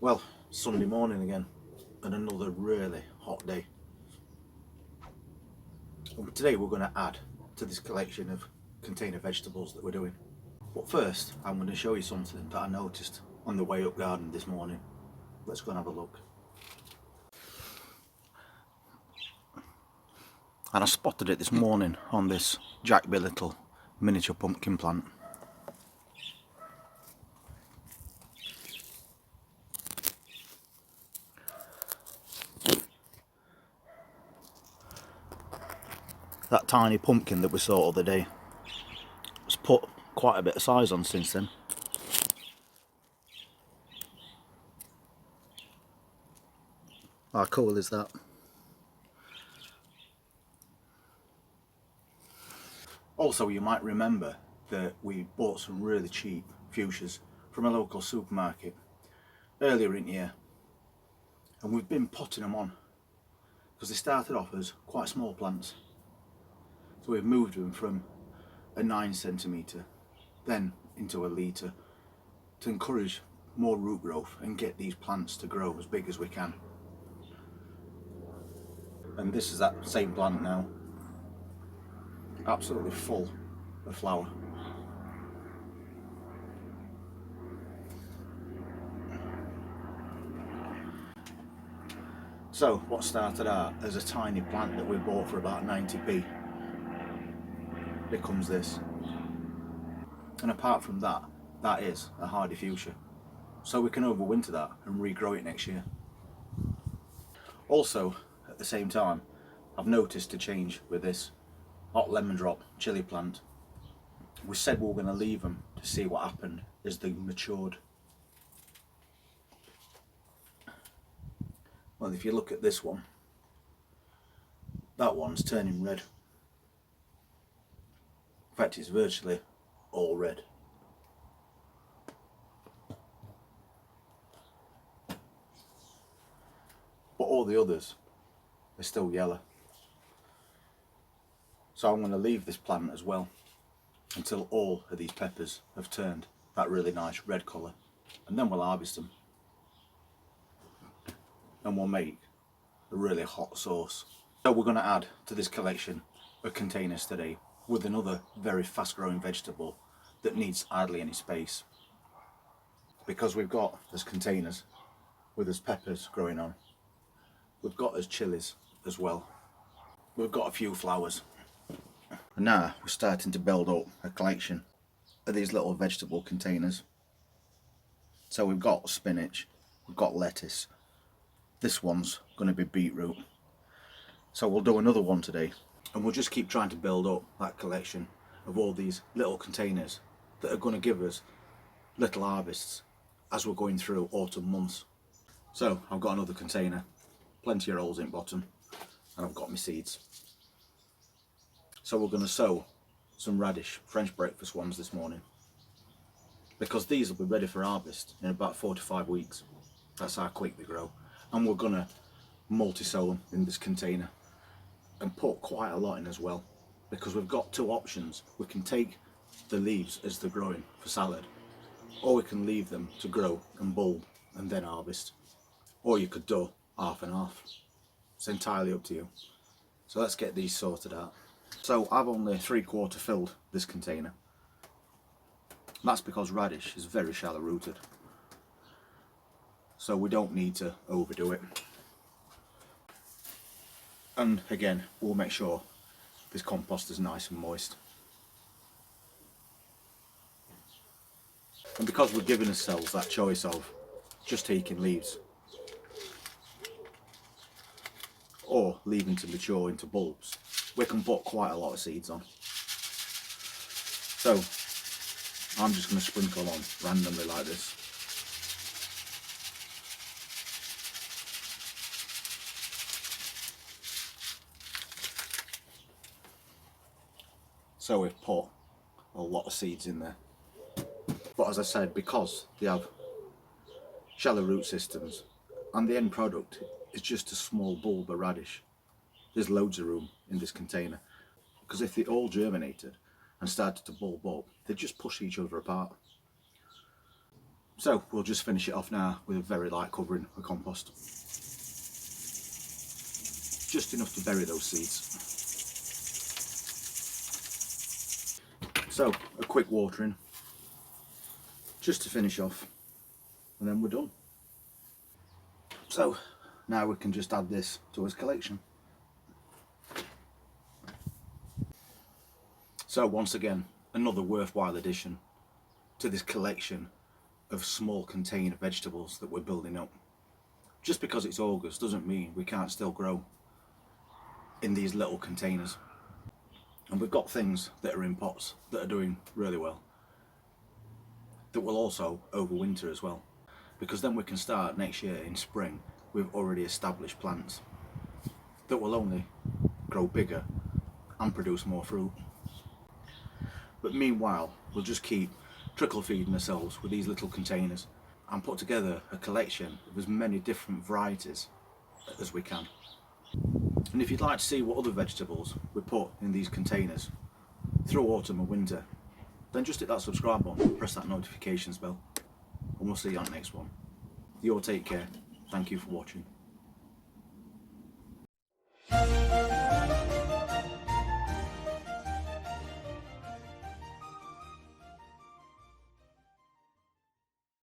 Well, Sunday morning again, and another really hot day. And today we're going to add to this collection of container vegetables that we're doing. But first, I'm going to show you something that I noticed on the way up garden this morning. Let's go and have a look. And I spotted it this morning on this Jack B. Little miniature pumpkin plant. That tiny pumpkin that we saw the other day has put quite a bit of size on since then. How cool is that? Also, you might remember that we bought some really cheap fuchsias from a local supermarket earlier in the year, and we've been potting them on because they started off as quite small plants. So we've moved them from a 9cm then into a litre to encourage more root growth and get these plants to grow as big as we can. And this is that same plant now, absolutely full of flower. So what started out as a tiny plant that we bought for about 90p becomes this. And apart from that, that is a hardy fuchsia. So we can overwinter that and regrow it next year. Also, at the same time, I've noticed a change with this hot lemon drop chili plant. We said we were going to leave them to see what happened as they matured. Well, if you look at this one, that one's turning red. In fact, it's virtually all red. But all the others are still yellow. So I'm going to leave this plant as well until all of these peppers have turned that really nice red colour, and then we'll harvest them and we'll make a really hot sauce. So we're going to add to this collection of containers today with another very fast growing vegetable that needs hardly any space, because we've got as containers with as peppers growing on, we've got as chilies as well, we've got a few flowers, and now we're starting to build up a collection of these little vegetable containers. So we've got spinach, we've got lettuce, this one's going to be beetroot, so we'll do another one today, and we'll just keep trying to build up that collection of all these little containers that are going to give us little harvests as we're going through autumn months. So I've got another container, plenty of holes in bottom, and I've got my seeds. So we're going to sow some radish French breakfast ones this morning, because these will be ready for harvest in about 4 to 5 weeks. That's how quick they grow. And we're going to multi-sow them in this container and put quite a lot in as well, because we've got two options. We can take the leaves as they're growing for salad, or we can leave them to grow and bulb and then harvest, or you could do half and half. It's entirely up to you. So let's get these sorted out. So I've only 3/4 filled this container. That's because radish is very shallow rooted, so we don't need to overdo it. And again, we'll make sure this compost is nice and moist. And because we're giving ourselves that choice of just taking leaves or leaving to mature into bulbs, we can put quite a lot of seeds on. So I'm just going to sprinkle on randomly like this. So we've put a lot of seeds in there. But as I said, because they have shallow root systems and the end product is just a small bulb of radish, there's loads of room in this container, because if they all germinated and started to bulb up, they'd just push each other apart. So we'll just finish it off now with a very light covering of compost. Just enough to bury those seeds. So a quick watering, just to finish off, and then we're done. So now we can just add this to his collection. So once again, another worthwhile addition to this collection of small container vegetables that we're building up. Just because it's August doesn't mean we can't still grow in these little containers. And we've got things that are in pots that are doing really well, that will also overwinter as well, because then we can start next year in spring with already established plants that will only grow bigger and produce more fruit. But meanwhile, we'll just keep trickle feeding ourselves with these little containers and put together a collection of as many different varieties as we can. And if you'd like to see what other vegetables we put in these containers through autumn and winter, then just hit that subscribe button, press that notifications bell, and we'll see you on the next one. You all take care. Thank you for watching.